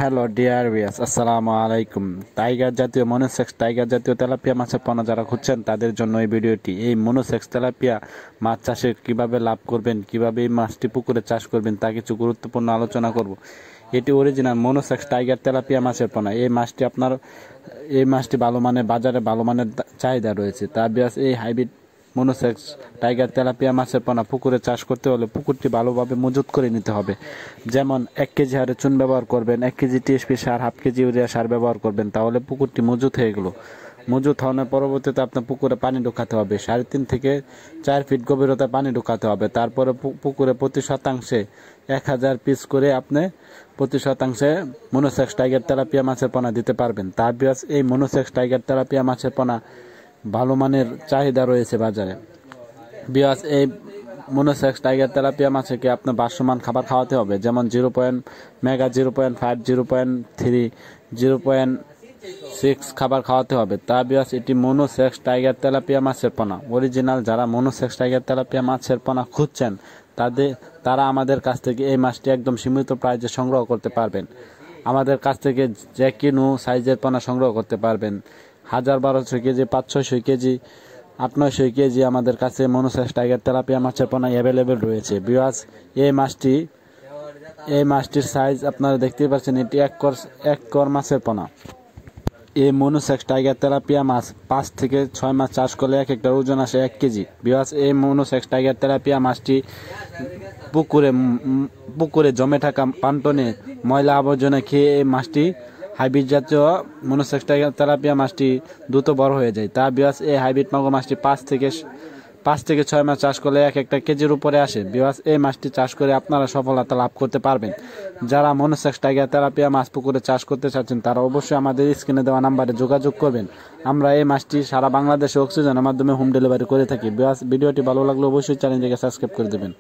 Hello dear viewers, আসসালামু আলাইকুম। Tiger জাতীয় মনোসেক্স টাইগার জাতীয় তেলাপিয়া মাছের পোনা যারা খুঁজছেন তাদের জন্য এই ভিডিওটি। এই মনোসেক্স তেলাপিয়া মাছ চাষে কিভাবে লাভ করবেন, কিভাবে এই মাছটি পুকুরে চাষ করবেন তা কিছু গুরুত্বপূর্ণ আলোচনা করব। এটি অরিজিনাল মনোসেক্স টাইগার তেলাপিয়া মাছের পোনা। এই মাছটি ভালো মানের, বাজারে ভালো মানের চাহিদা রয়েছে। তা ভিউয়ার্স, এই হাইব্রিড মনোসেক্স টাইগার তেলাপিয়া মাছের পোনা পুকুরে চাষ করতে হলে পুকুরটি ভালোভাবে মজুত করে নিতে হবে। যেমন 1 কেজি হারে চুন ব্যবহার করবেন, 1 কেজি টিএসপি সার, 1/2 কেজি ইউরিয়া সার ব্যবহার করবেন, তাহলে পুকুরটি মজুত হয়ে গেল। মজুত হওয়ার পরবর্তীতে আপনার পুকুরে পানি ঢোকাতে হবে। 3.5 থেকে 4 ফিট গভীরতায় পানি ঢোকাতে হবে। তারপরে পুকুরে প্রতি শতাংশে 1000 পিস করে আপনি প্রতি শতাংশে মনোসেক্স টাইগার তেলাপিয়া মাছের পোনা দিতে পারবেন। তার বিয়াস, এই মনোসেক্স টাইগার তেলাপিয়া মাছের পোনা ভালো মানের চাহিদা রয়েছে বাজারে। বিয়াস, এই মনোসেক্স টাইগার তেলাপিয়া মাছকে আপনার ভাসমান খাবার খাওয়াতে হবে, যেমন 0. মেগা, 0.5, 0.3, 0.6 খাবার খাওয়াতে হবে। তা বিয়াস, এটি মনোসেক্স টাইগার তেলাপিয়া মাছের পোনা অরিজিনাল। যারা মনোসেক্স টাইগার তেলাপিয়া মাছের পোনা খুঁজছেন তারা আমাদের কাছ থেকে এই মাছটি একদম সীমিত প্রাইজে সংগ্রহ করতে পারবেন। আমাদের কাছ থেকে যে কোনো সাইজের পোনা সংগ্রহ করতে পারবেন। 1000-1200 কেজি, 500-600 কেজি, 800-900 কেজি আমাদের কাছে মনোসেক্স টাইগার তেলাপিয়া মাছের পোনা অ্যাভেলেবেল রয়েছে। বিয়াস, এই মাছটির সাইজ আপনারা দেখতেই পাচ্ছেন। এটি এক কর মাছের পোনা। এই মনোসেক্স টাইগার তেলাপিয়া মাছ 5 থেকে 6 মাস চাষ করলে একটা ওজন আসে 1 কেজি। বিয়াস, এই মনোসেক্স টাইগার তেলাপিয়া মাছটি পুকুরে জমে থাকা পান্টনে ময়লা আবর্জনা খেয়ে এই মাছটি, হাইব্রিড জাতীয় মনোসেক্স টাইগার তেলাপিয়া মাছটি দ্রুত বড় হয়ে যায়। তা বিয়াস, এই হাইব্রিড মাগুর মাছটি 5 থেকে 6 মাস চাষ করলে একটা কেজির উপরে আসে। বিয়াস, এই মাছটি চাষ করে আপনারা সফলতা লাভ করতে পারবেন। যারা মনোসেক্স টাইগার তেলাপিয়া মাছ পুকুরে চাষ করতে চাচ্ছেন তারা অবশ্যই আমাদের স্ক্রিনে দেওয়া নাম্বারে যোগাযোগ করবেন। আমরা এই মাছটি সারা বাংলাদেশে অক্সিজেনের মাধ্যমে হোম ডেলিভারি করে থাকি। বিয়াস, ভিডিওটি ভালো লাগলে অবশ্যই চ্যানেলটিকে সাবস্ক্রাইব করে দেবেন।